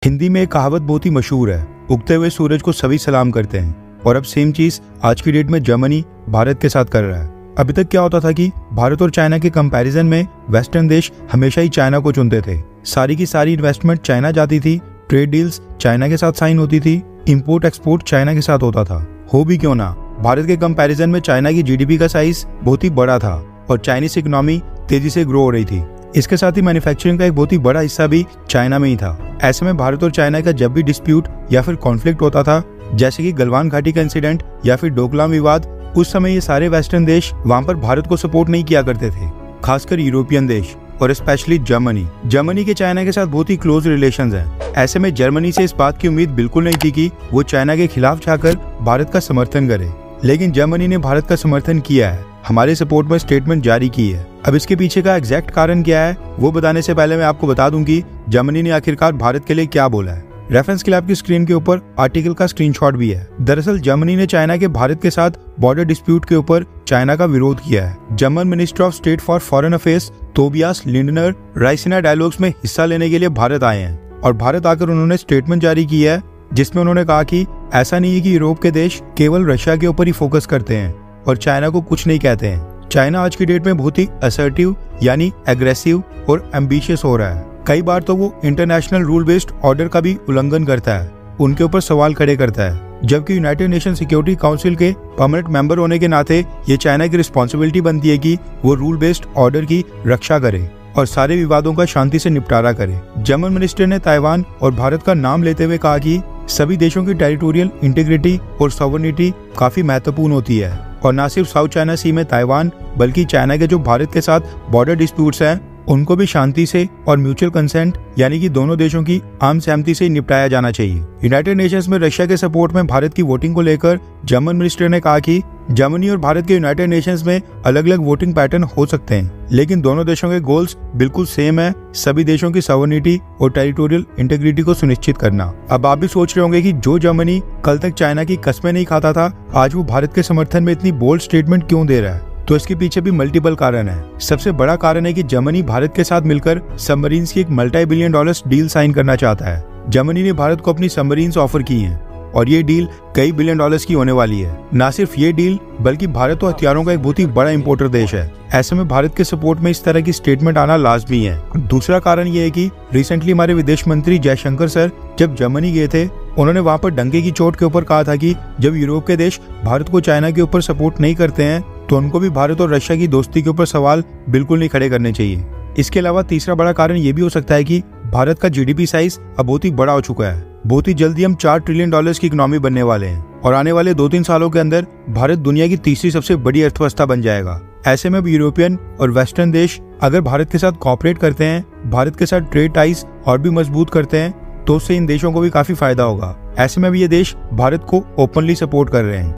हिंदी में एक कहावत बहुत ही मशहूर है, उगते हुए सूरज को सभी सलाम करते हैं। और अब सेम चीज आज की डेट में जर्मनी भारत के साथ कर रहा है। अभी तक क्या होता था कि भारत और चाइना के कंपैरिजन में वेस्टर्न देश हमेशा ही चाइना को चुनते थे। सारी की सारी इन्वेस्टमेंट चाइना जाती थी, ट्रेड डील्स चाइना के साथ साइन होती थी, इंपोर्ट एक्सपोर्ट चाइना के साथ होता था। हो भी क्यों ना, भारत के कंपैरिजन में चाइना की जीडीपी का साइज बहुत ही बड़ा था और चाइनीज इकोनॉमी तेजी से ग्रो हो रही थी। इसके साथ ही मैन्युफैक्चरिंग का एक बहुत ही बड़ा हिस्सा भी चाइना में ही था। ऐसे में भारत और चाइना का जब भी डिस्प्यूट या फिर कॉन्फ्लिक्ट होता था, जैसे कि गलवान घाटी का इंसिडेंट या फिर डोकलाम विवाद, उस समय ये सारे वेस्टर्न देश वहां पर भारत को सपोर्ट नहीं किया करते थे, खासकर यूरोपियन देश और स्पेशली जर्मनी। जर्मनी के चाइना के साथ बहुत ही क्लोज रिलेशंस हैं। ऐसे में जर्मनी से इस बात की उम्मीद बिल्कुल नहीं थी कि वो चाइना के खिलाफ जाकर भारत का समर्थन करे, लेकिन जर्मनी ने भारत का समर्थन किया है, हमारे सपोर्ट में स्टेटमेंट जारी की है। अब इसके पीछे का एग्जैक्ट कारण क्या है वो बताने से पहले मैं आपको बता दूं कि जर्मनी ने आखिरकार भारत के लिए क्या बोला है। रेफरेंस के लिए आपकी स्क्रीन के ऊपर आर्टिकल का स्क्रीनशॉट भी है। दरअसल जर्मनी ने चाइना के भारत के साथ बॉर्डर डिस्प्यूट के ऊपर चाइना का विरोध किया है। German minister of state for foreign affairs Tobias Lindner Raisina dialogues में हिस्सा लेने के लिए भारत आए हैं और भारत आकर उन्होंने स्टेटमेंट जारी की है, जिसमें उन्होंने कहा कि ऐसा नहीं है कि यूरोप के देश केवल रशिया के ऊपर ही फोकस करते हैं और चाइना को कुछ नहीं कहते हैं। चाइना आज की डेट में बहुत ही असर्टिव यानी एग्रेसिव और एम्बिशियस हो रहा है। कई बार तो वो इंटरनेशनल रूल बेस्ड ऑर्डर का भी उल्लंघन करता है, उनके ऊपर सवाल खड़े करता है। जबकि यूनाइटेड नेशन सिक्योरिटी काउंसिल के परमानेंट मेंबर होने के नाते ये चाइना की रिस्पॉन्सिबिलिटी बनती है कि वो रूल बेस्ड ऑर्डर की रक्षा करे और सारे विवादों का शांति से निपटारा करे। जर्मन मिनिस्टर ने ताइवान और भारत का नाम लेते हुए कहा कि सभी देशों की टेरिटोरियल इंटीग्रिटी और सॉवरेनिटी काफी महत्वपूर्ण होती है और न सिर्फ साउथ चाइना सी में ताइवान बल्कि चाइना के जो भारत के साथ बॉर्डर डिस्प्यूट्स हैं उनको भी शांति से और म्यूचुअल कंसेंट यानी कि दोनों देशों की आम सहमति से निपटाया जाना चाहिए। यूनाइटेड नेशंस में रशिया के सपोर्ट में भारत की वोटिंग को लेकर जर्मन मिनिस्टर ने कहा कि जर्मनी और भारत के यूनाइटेड नेशंस में अलग अलग वोटिंग पैटर्न हो सकते हैं, लेकिन दोनों देशों के गोल्स बिल्कुल सेम है, सभी देशों की सॉवरेनिटी और टेरिटोरियल इंटीग्रिटी को सुनिश्चित करना। अब आप भी सोच रहे होंगे कि जो जर्मनी कल तक चाइना की कस्में नहीं खाता था, आज वो भारत के समर्थन में इतनी बोल्ड स्टेटमेंट क्यों दे रहा है? तो इसके पीछे भी मल्टीपल कारण है। सबसे बड़ा कारण है कि जर्मनी भारत के साथ मिलकर सबमरीन्स की एक multi billion dollars deal sign करना चाहता है। जर्मनी ने भारत को अपनी सबमरीन्स ऑफर की हैं और ये डील कई बिलियन डॉलर्स की होने वाली है। न सिर्फ ये डील बल्कि भारत तो हथियारों का एक बहुत ही बड़ा इंपोर्टर देश है। ऐसे में भारत के सपोर्ट में इस तरह की स्टेटमेंट आना लाजमी है। दूसरा कारण ये है कि रिसेंटली हमारे विदेश मंत्री जयशंकर सर जब जर्मनी गए थे, उन्होंने वहां पर डंके की चोट के ऊपर कहा था कि जब यूरोप के देश भारत को चाइना के ऊपर सपोर्ट नहीं करते हैं तो उनको भी भारत और रशिया की दोस्ती के ऊपर सवाल बिल्कुल नहीं खड़े करने चाहिए। इसके अलावा तीसरा बड़ा कारण ये भी हो सकता है कि भारत का जीडीपी साइज अब बहुत ही बड़ा हो चुका है। बहुत ही जल्दी हम 4 ट्रिलियन डॉलर्स की इकोनॉमी बनने वाले हैं और आने वाले 2-3 सालों के अंदर भारत दुनिया की तीसरी सबसे बड़ी अर्थव्यवस्था बन जाएगा। ऐसे में अब यूरोपियन और वेस्टर्न देश अगर भारत के साथ कॉपरेट करते हैं, भारत के साथ ट्रेड टाइज और भी मजबूत करते हैं, तो उससे इन देशों को भी काफी फायदा होगा। ऐसे में भी ये देश भारत को ओपनली सपोर्ट कर रहे हैं।